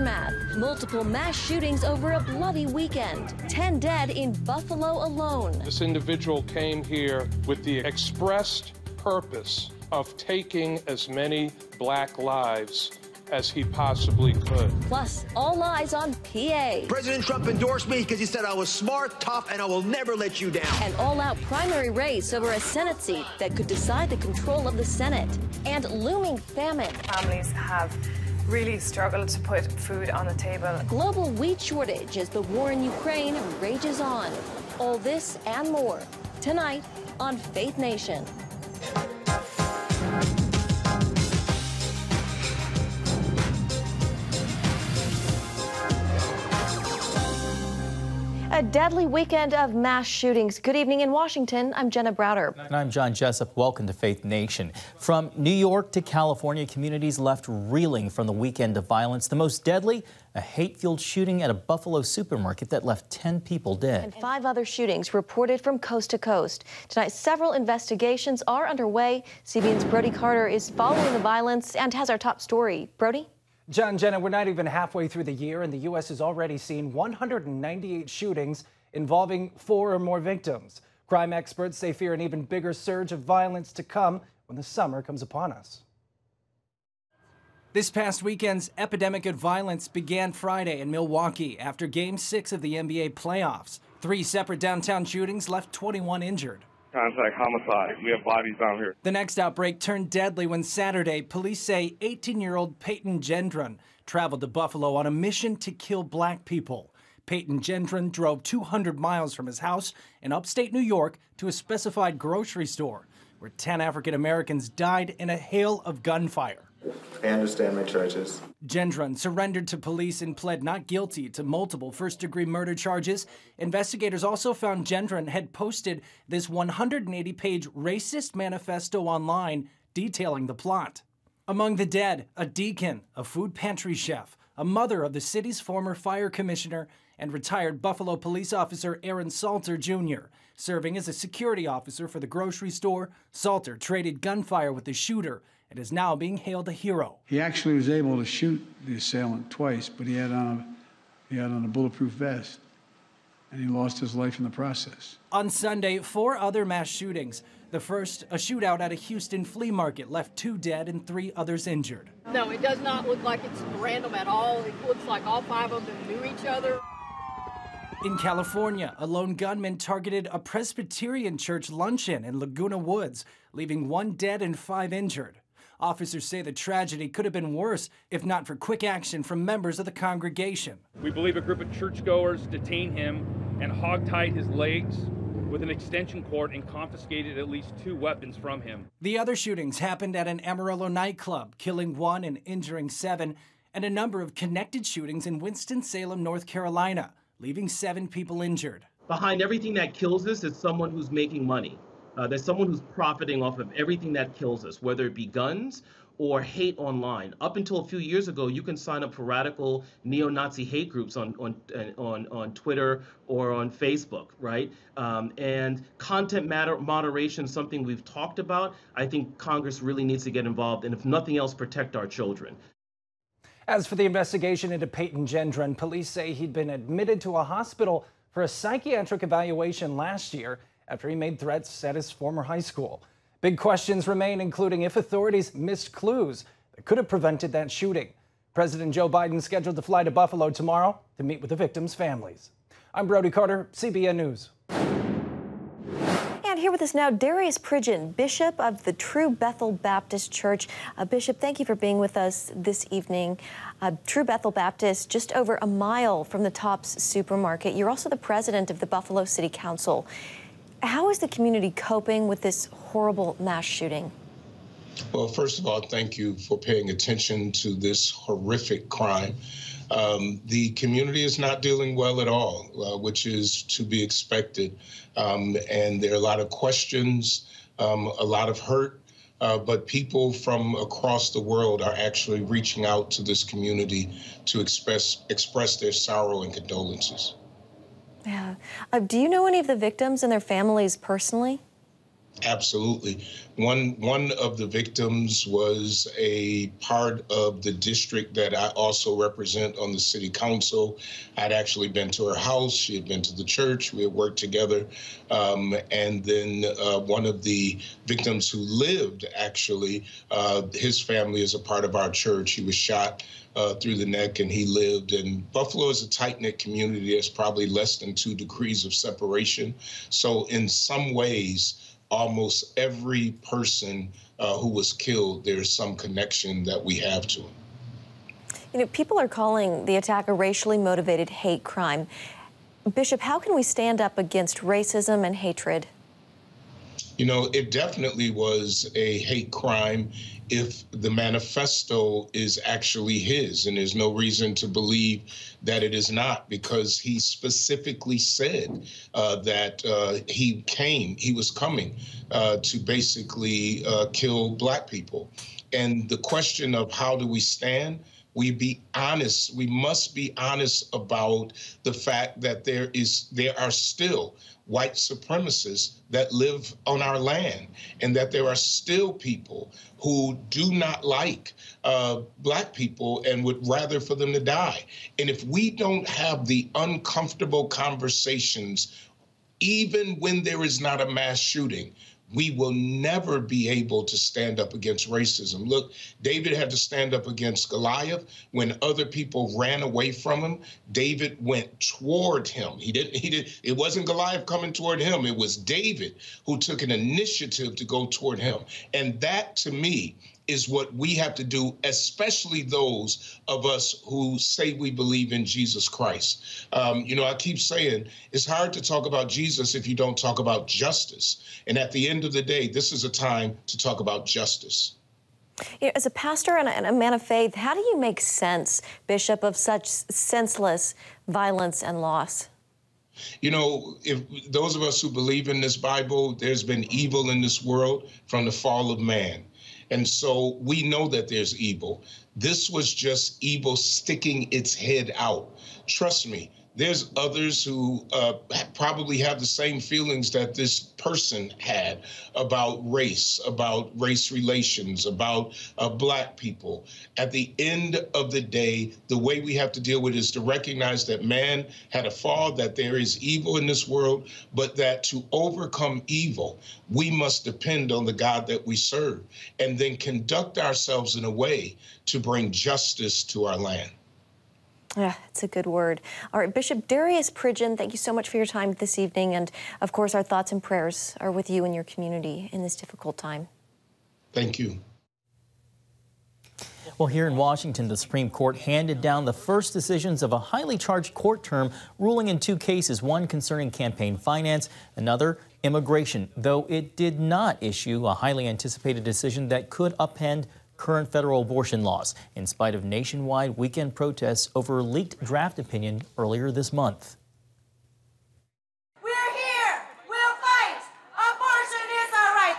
aftermath. Multiple mass shootings over a bloody weekend. 10 dead in Buffalo alone. This individual came here with the expressed purpose of taking as many black lives as he possibly could. Plus, all eyes on PA. President Trump endorsed me because he said I was smart, tough, and I will never let you down. An all-out primary race over a Senate seat that could decide the control of the Senate. And looming famine. Families have really struggled to put food on the table. A global wheat shortage as the war in Ukraine rages on. All this and more tonight on Faith Nation. A deadly weekend of mass shootings. Good evening in Washington. I'm Jenna Browder. And I'm John Jessup. Welcome to Faith Nation. From New York to California, communities left reeling from the weekend of violence. The most deadly, a hate-fueled shooting at a Buffalo supermarket that left 10 people dead. And 5 other shootings reported from coast to coast. Tonight, several investigations are underway. CBN's Brody Carter is following the violence and has our top story. Brody? John, Jenna, we're not even halfway through the year, and the U.S. has already seen 198 shootings involving 4 or more victims. Crime experts say fear an even bigger surge of violence to come when the summer comes upon us. This past weekend's epidemic of violence began Friday in Milwaukee after Game 6 of the NBA playoffs. 3 separate downtown shootings left 21 injured. Contact homicide. We have bodies down here. The next outbreak turned deadly when Saturday, police say 18-year-old Peyton Gendron traveled to Buffalo on a mission to kill black people. Peyton Gendron drove 200 miles from his house in upstate New York to a specified grocery store, where 10 African Americans died in a hail of gunfire. I understand my charges. Gendron surrendered to police and pled not guilty to multiple first-degree murder charges. Investigators also found Gendron had posted this 180-page racist manifesto online detailing the plot. Among the dead, a deacon, a food pantry chef, a mother of the city's former fire commissioner, and retired Buffalo police officer Aaron Salter, Jr. Serving as a security officer for the grocery store, Salter traded gunfire with the shooter and is now being hailed a hero. He actually was able to shoot the assailant twice, but he had on a bulletproof vest, and he lost his life in the process. On Sunday, 4 other mass shootings. The first, a shootout at a Houston flea market, left 2 dead and 3 others injured. No, it does not look like it's random at all. It looks like all 5 of them knew each other. In California, a lone gunman targeted a Presbyterian church luncheon in Laguna Woods, leaving 1 dead and 5 injured. Officers say the tragedy could have been worse if not for quick action from members of the congregation. We believe a group of churchgoers detained him and hogtied his legs with an extension cord and confiscated at least 2 weapons from him. The other shootings happened at an Amarillo nightclub, killing 1 and injuring 7, and a number of connected shootings in Winston-Salem, North Carolina, leaving 7 people injured. Behind everything that kills us is someone who's making money. There's someone who's profiting off of everything that kills us, whether it be guns or hate online. Up until a few years ago, you can sign up for radical neo-Nazi hate groups on Twitter or on Facebook, right? And content moderation is something we've talked about. I think Congress really needs to get involved, and if nothing else, protect our children. As for the investigation into Peyton Gendron, police say he'd been admitted to a hospital for a psychiatric evaluation last year after he made threats at his former high school. Big questions remain, including if authorities missed clues that could have prevented that shooting. President Joe Biden is scheduled to fly to Buffalo tomorrow to meet with the victims' families. I'm Brody Carter, CBN News. And here with us now, Darius Pridgeon, Bishop of the True Bethel Baptist Church. Bishop, thank you for being with us this evening. True Bethel Baptist, just over a mile from the Tops supermarket. You're also the president of the Buffalo City Council. How is the community coping with this horrible mass shooting? Well, first of all, thank you for paying attention to this horrific crime. The community is not dealing well at all, which is to be expected. And there are a lot of questions, a lot of hurt, but people from across the world are actually reaching out to this community to express their sorrow and condolences. Yeah. Do you know any of the victims and their families personally? Absolutely. One of the victims was a part of the district that I also represent on the city council. I'd actually been to her house. She had been to the church. We had worked together. And then one of the victims who lived, actually, his family is a part of our church. He was shot through the neck and he lived. And Buffalo is a tight-knit community. There's probably less than 2 degrees of separation. So in some ways, almost every person who was killed, there's some connection that we have to him. You know, people are calling the attack a racially motivated hate crime. Bishop, how can we stand up against racism and hatred? You know, it definitely was a hate crime if the manifesto is actually his, and there's no reason to believe that it is not, because he specifically said that he was coming to basically kill Black people. And the question of how do we stand? We must be honest about the fact that there are still white supremacists that live on our land, and that there are still people who do not like Black people and would rather for them to die. And if we don't have the uncomfortable conversations, even when there is not a mass shooting, we will never be able to stand up against racism. Look, David had to stand up against Goliath. When other people ran away from him, David went toward him. It wasn't Goliath coming toward him. It was David who took an initiative to go toward him. And that, to me, is what we have to do, especially those of us who say we believe in Jesus Christ. You know, I keep saying it's hard to talk about Jesus if you don't talk about justice. And at the end of the day, this is a time to talk about justice. You know, as a pastor and a man of faith, how do you make sense, Bishop, of such senseless violence and loss? You know, if those of us who believe in this Bible, there's been evil in this world from the fall of man. And so we know that there's evil. This was just evil sticking its head out. Trust me, there's others who probably have the same feelings that this person had about race relations, about Black people. At the end of the day, the way we have to deal with it is to recognize that man had a fall, that there is evil in this world, but that to overcome evil, we must depend on the God that we serve, and then conduct ourselves in a way to bring justice to our land. Yeah, it's a good word. All right, Bishop Darius Pridgeon, thank you so much for your time this evening. And of course, our thoughts and prayers are with you and your community in this difficult time. Thank you. Well, here in Washington, the Supreme Court handed down the first decisions of a highly charged court term, ruling in 2 cases, one concerning campaign finance, another immigration, though it did not issue a highly anticipated decision that could upend current federal abortion laws, in spite of nationwide weekend protests over a leaked draft opinion earlier this month. We're here! We'll fight! Abortion is our right!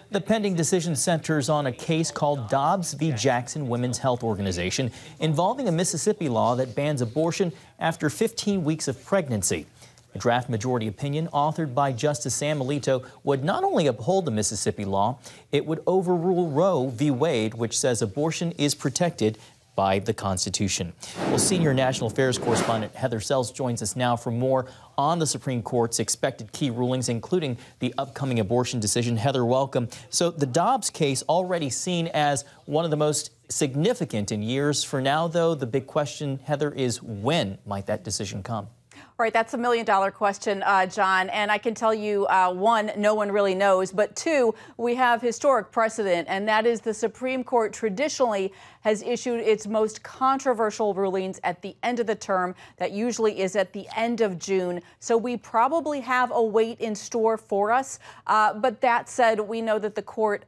The pending decision centers on a case called Dobbs v. Jackson Women's Health Organization, involving a Mississippi law that bans abortion after 15 weeks of pregnancy. A draft majority opinion authored by Justice Sam Alito would not only uphold the Mississippi law, it would overrule Roe v. Wade, which says abortion is protected by the Constitution. Well, senior national affairs correspondent Heather Sells joins us now for more on the Supreme Court's expected key rulings, including the upcoming abortion decision. Heather, welcome. So the Dobbs case already seen as one of the most significant in years. For now, though, the big question, Heather, is when might that decision come? Right, that's $1 million question, John. And I can tell you, 1, no one really knows. But 2, we have historic precedent, and that is the Supreme Court traditionally has issued its most controversial rulings at the end of the term. That usually is at the end of June. So we probably have a wait in store for us. But that said, we know that the court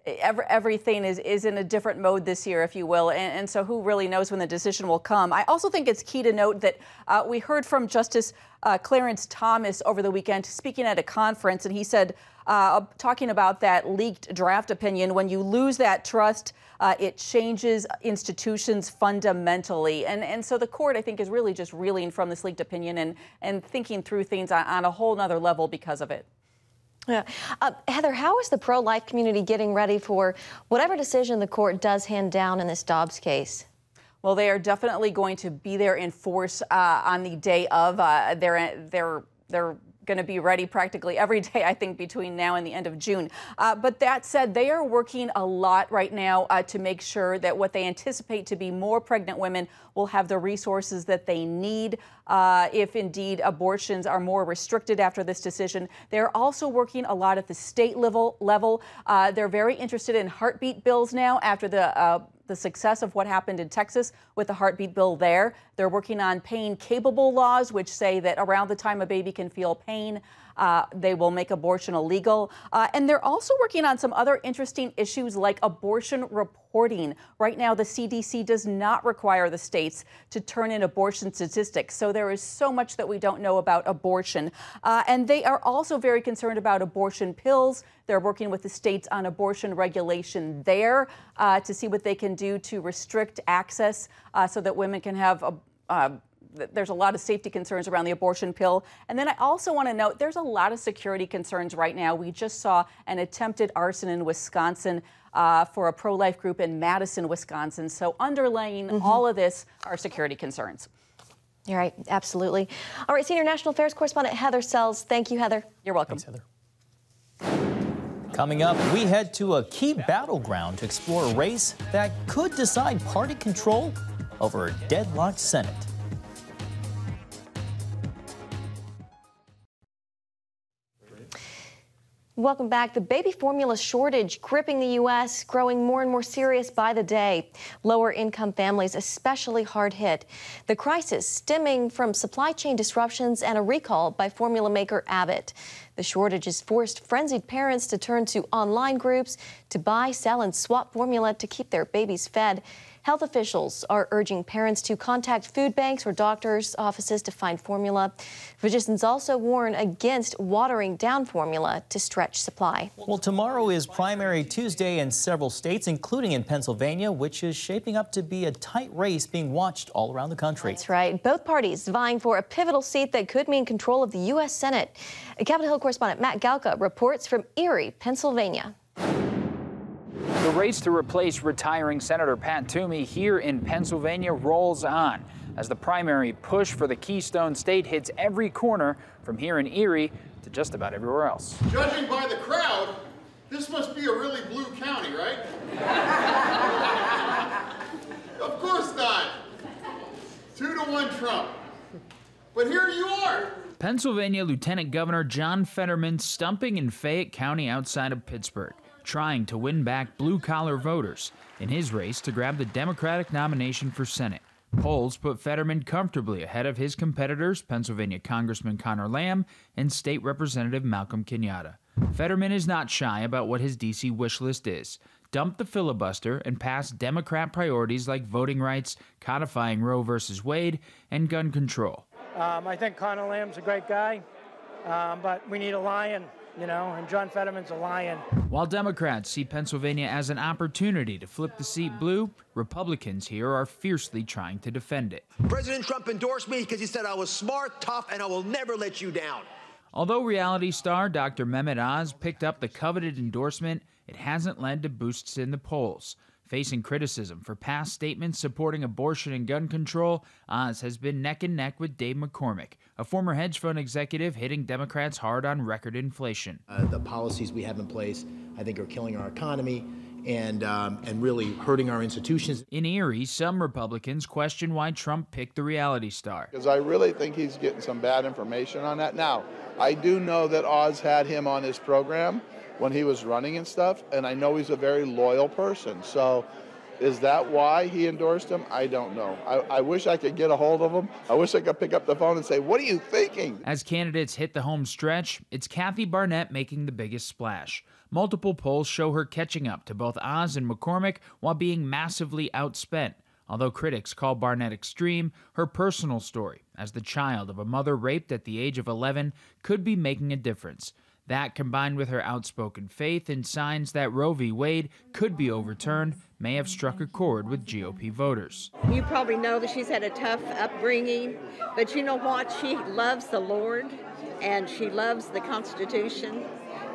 everything is in a different mode this year, if you will, and so who really knows when the decision will come. I also think it's key to note that we heard from Justice Clarence Thomas over the weekend speaking at a conference, and he said, talking about that leaked draft opinion, when you lose that trust, it changes institutions fundamentally. And so the court, I think, is really just reeling from this leaked opinion and thinking through things on a whole nother level because of it. Yeah. Heather, how is the pro-life community getting ready for whatever decision the court does hand down in this Dobbs case? Well, they are definitely going to be there in force on the day of. They're going to be ready practically every day, I think, between now and the end of June. But that said, they are working a lot right now to make sure that what they anticipate to be more pregnant women will have the resources that they need if indeed abortions are more restricted after this decision. They're also working a lot at the state level. They're very interested in heartbeat bills now after the success of what happened in Texas with the heartbeat bill there. They're working on pain-capable laws, which say that around the time a baby can feel pain, they will make abortion illegal. And they're also working on some other interesting issues like abortion reporting. Right now, the CDC does not require the states to turn in abortion statistics. So there is so much that we don't know about abortion. And they are also very concerned about abortion pills. They're working with the states on abortion regulation there to see what they can do to restrict access so that women can have there's a lot of safety concerns around the abortion pill. And then I also want to note there's a lot of security concerns right now. We just saw an attempted arson in Wisconsin for a pro-life group in Madison, Wisconsin. So underlying all of this are security concerns. You're right, absolutely. All right, Senior National Affairs Correspondent Heather Sells. Thank you, Heather. You're welcome. Thanks, Heather. Coming up, we head to a key battleground to explore a race that could decide party control over a deadlocked Senate. Welcome back. The baby formula shortage gripping the U.S., growing more and more serious by the day. Lower income families especially hard hit. The crisis stemming from supply chain disruptions and a recall by formula maker Abbott. The shortage has forced frenzied parents to turn to online groups to buy, sell, and swap formula to keep their babies fed. Health officials are urging parents to contact food banks or doctors' offices to find formula. Physicians also warn against watering down formula to stretch supply. Well, tomorrow is Primary Tuesday in several states, including in Pennsylvania, which is shaping up to be a tight race being watched all around the country. That's right. Both parties vying for a pivotal seat that could mean control of the U.S. Senate. Capitol Hill correspondent Matt Galka reports from Erie, Pennsylvania. The race to replace retiring Senator Pat Toomey here in Pennsylvania rolls on as the primary push for the Keystone State hits every corner from here in Erie to just about everywhere else. Judging by the crowd, this must be a really blue county, right? Of course not. 2-1 Trump. But here you are. Pennsylvania Lieutenant Governor John Fetterman stumping in Fayette County outside of Pittsburgh, trying to win back blue-collar voters in his race to grab the Democratic nomination for Senate. Polls put Fetterman comfortably ahead of his competitors, Pennsylvania Congressman Connor Lamb and State Representative Malcolm Kenyatta. Fetterman is not shy about what his D.C. wish list is. Dump the filibuster and pass Democrat priorities like voting rights, codifying Roe v. Wade, and gun control. I think Connor Lamb's a great guy, but we need a lion. You know, and John Fetterman's a lion. While Democrats see Pennsylvania as an opportunity to flip the seat blue, Republicans here are fiercely trying to defend it. President Trump endorsed me because he said I was smart, tough, and I will never let you down. Although reality star Dr. Mehmet Oz picked up the coveted endorsement, it hasn't led to boosts in the polls. Facing criticism for past statements supporting abortion and gun control, Oz has been neck and neck with Dave McCormick, a former hedge fund executive hitting Democrats hard on record inflation. The policies we have in place, I think, are killing our economy and really hurting our institutions. In Erie, some Republicans question why Trump picked the reality star. Because I really think he's getting some bad information on that. Now, I do know that Oz had him on his program when he was running and stuff, and I know he's a very loyal person. So is that why he endorsed him? I don't know. I wish I could get a hold of him. I wish I could pick up the phone and say, what are you thinking? As candidates hit the home stretch, it's Kathy Barnett making the biggest splash. Multiple polls show her catching up to both Oz and McCormick while being massively outspent. Although critics call Barnett extreme, her personal story, as the child of a mother raped at the age of 11, could be making a difference. That, combined with her outspoken faith in signs that Roe v. Wade could be overturned, may have struck a chord with GOP voters. You probably know that she's had a tough upbringing, but you know what? She loves the Lord, and she loves the Constitution,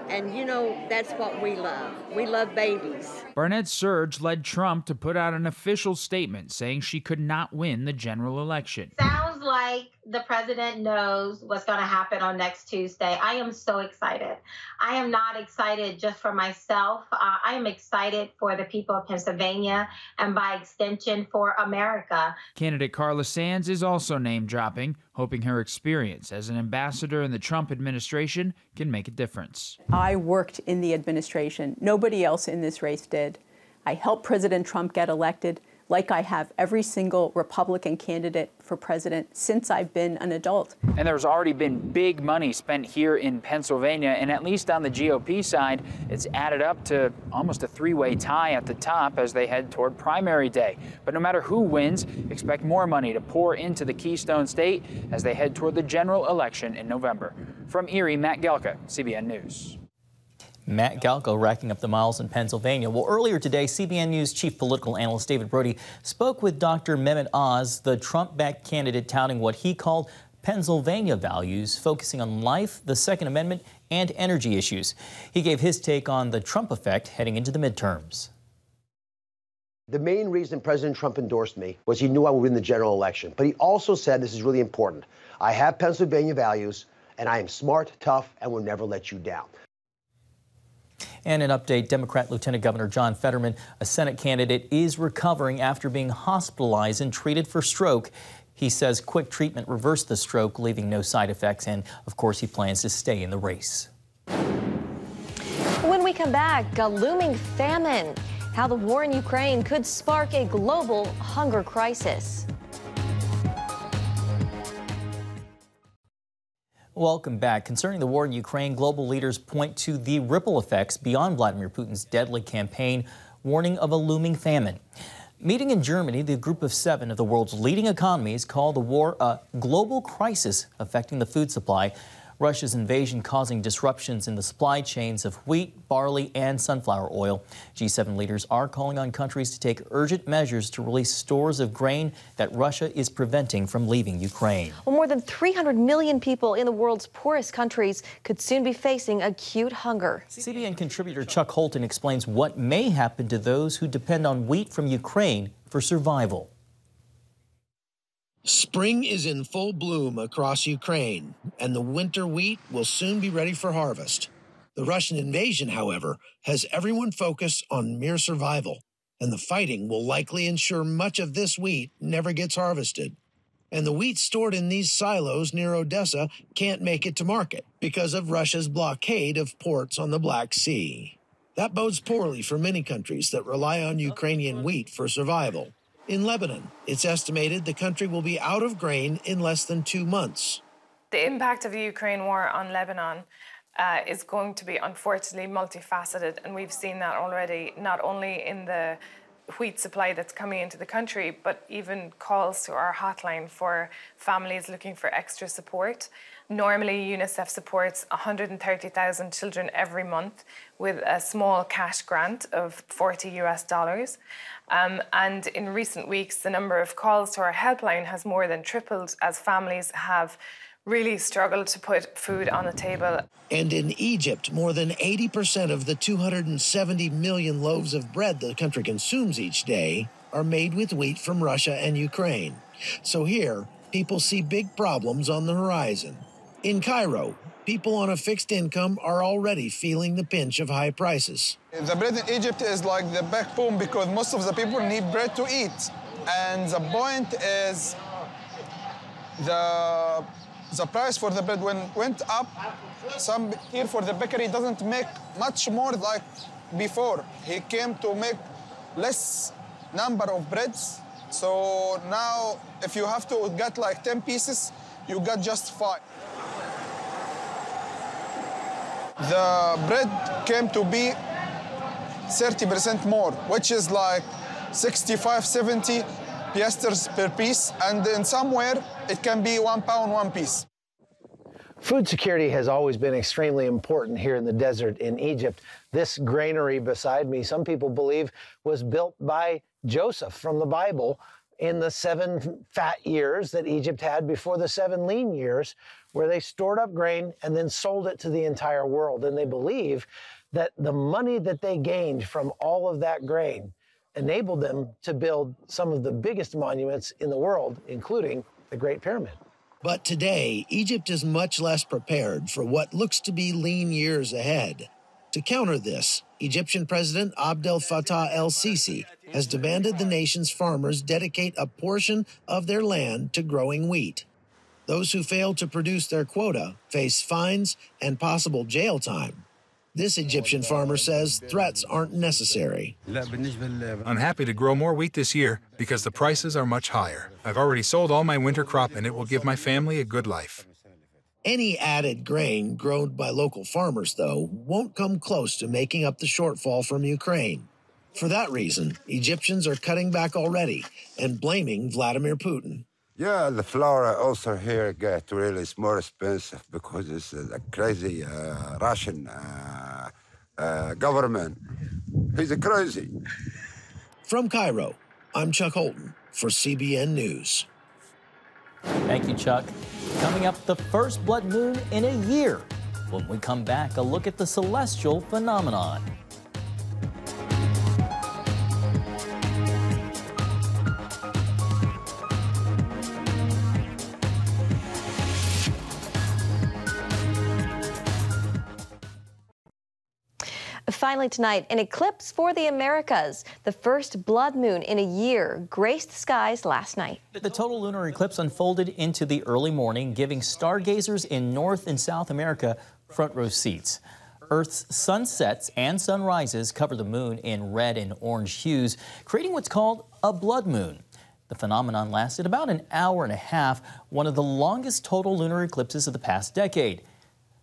And you know, that's what we love. We love babies. Barnett's surge led Trump to put out an official statement saying she could not win the general election. Sounds like the president knows what's going to happen on next Tuesday. I am so excited. I am not excited just for myself. I am excited for the people of Pennsylvania and by extension for America. Candidate Carla Sands is also name-dropping, hoping her experience as an ambassador in the Trump administration can make a difference. I worked in the administration. Nobody else in this race did. I helped President Trump get elected, like I have every single Republican candidate for president since I've been an adult. And there's already been big money spent here in Pennsylvania, and at least on the GOP side, it's added up to almost a three-way tie at the top as they head toward primary day. But no matter who wins, expect more money to pour into the Keystone State as they head toward the general election in November. From Erie, Matt Gelka, CBN News. Matt Galco racking up the miles in Pennsylvania. Well, earlier today, CBN News chief political analyst David Brody spoke with Dr. Mehmet Oz, the Trump-backed candidate touting what he called Pennsylvania values, focusing on life, the Second Amendment, and energy issues. He gave his take on the Trump effect heading into the midterms. The main reason President Trump endorsed me was he knew I would win the general election. But he also said, this is really important, I have Pennsylvania values, and I am smart, tough, and will never let you down. And an update, Democrat Lieutenant Governor John Fetterman, a Senate candidate, is recovering after being hospitalized and treated for stroke. He says quick treatment reversed the stroke, leaving no side effects, and of course he plans to stay in the race. When we come back, a looming famine, how the war in Ukraine could spark a global hunger crisis. Welcome back. Concerning the war in Ukraine, global leaders point to the ripple effects beyond Vladimir Putin's deadly campaign, warning of a looming famine. Meeting in Germany, the group of 7 of the world's leading economies called the war a global crisis affecting the food supply. Russia's invasion causing disruptions in the supply chains of wheat, barley, and sunflower oil. G7 leaders are calling on countries to take urgent measures to release stores of grain that Russia is preventing from leaving Ukraine. Well, more than 300 million people in the world's poorest countries could soon be facing acute hunger. CBN contributor Chuck Holton explains what may happen to those who depend on wheat from Ukraine for survival. Spring is in full bloom across Ukraine, and the winter wheat will soon be ready for harvest. The Russian invasion, however, has everyone focused on mere survival, and the fighting will likely ensure much of this wheat never gets harvested. And the wheat stored in these silos near Odessa can't make it to market because of Russia's blockade of ports on the Black Sea. That bodes poorly for many countries that rely on Ukrainian wheat for survival. In Lebanon, it's estimated the country will be out of grain in less than 2 months. The impact of the Ukraine war on Lebanon is going to be unfortunately multifaceted, and we've seen that already, not only in the wheat supply that's coming into the country, but even calls to our hotline for families looking for extra support. Normally, UNICEF supports 130,000 children every month with a small cash grant of $40 US. And in recent weeks, the number of calls to our helpline has more than tripled as families have really struggled to put food on the table. And in Egypt, more than 80% of the 270 million loaves of bread the country consumes each day are made with wheat from Russia and Ukraine. So here, people see big problems on the horizon. In Cairo, people on a fixed income are already feeling the pinch of high prices. The bread in Egypt is like the backbone because most of the people need bread to eat. And the point is the price for the bread went up. Some here for the bakery doesn't make much more like before. He came to make less number of breads. So now if you have to get like 10 pieces, you got just 5. The bread came to be 30% more, which is like 65, 70 piastres per piece. And in somewhere, it can be £1 one piece. Food security has always been extremely important here in the desert in Egypt. This granary beside me, some people believe, was built by Joseph from the Bible in the 7 fat years that Egypt had before the 7 lean years, where they stored up grain and then sold it to the entire world. And they believe that the money that they gained from all of that grain enabled them to build some of the biggest monuments in the world, including the Great Pyramid. But today, Egypt is much less prepared for what looks to be lean years ahead. To counter this, Egyptian President Abdel Fattah el-Sisi has demanded the nation's farmers dedicate a portion of their land to growing wheat. Those who fail to produce their quota face fines and possible jail time. This Egyptian farmer says threats aren't necessary. I'm happy to grow more wheat this year because the prices are much higher. I've already sold all my winter crop and it will give my family a good life. Any added grain grown by local farmers, though, won't come close to making up the shortfall from Ukraine. For that reason, Egyptians are cutting back already and blaming Vladimir Putin. Yeah, the flour also here get really is more expensive because it's a crazy Russian government. He's crazy. From Cairo, I'm Chuck Holton for CBN News. Thank you, Chuck. Coming up, the first blood moon in a year. When we come back, a look at the celestial phenomenon. Finally tonight, an eclipse for the Americas. The first blood moon in a year graced the skies last night. The total lunar eclipse unfolded into the early morning, giving stargazers in North and South America front row seats. Earth's sunsets and sunrises cover the moon in red and orange hues, creating what's called a blood moon. The phenomenon lasted about an hour and a half, one of the longest total lunar eclipses of the past decade.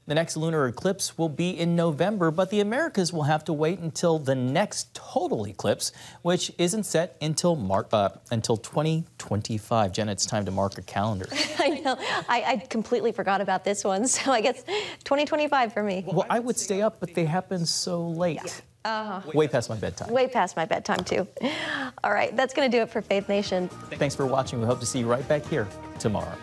The next lunar eclipse will be in November, but the Americas will have to wait until the next total eclipse, which isn't set until 2025. Jenna, it's time to mark a calendar. I know. I completely forgot about this one, so I guess 2025 for me. Well, I would stay up, but they happen so late. Way past my bedtime. Way past my bedtime, too. All right, that's going to do it for Faith Nation. Thanks for watching. We hope to see you right back here tomorrow.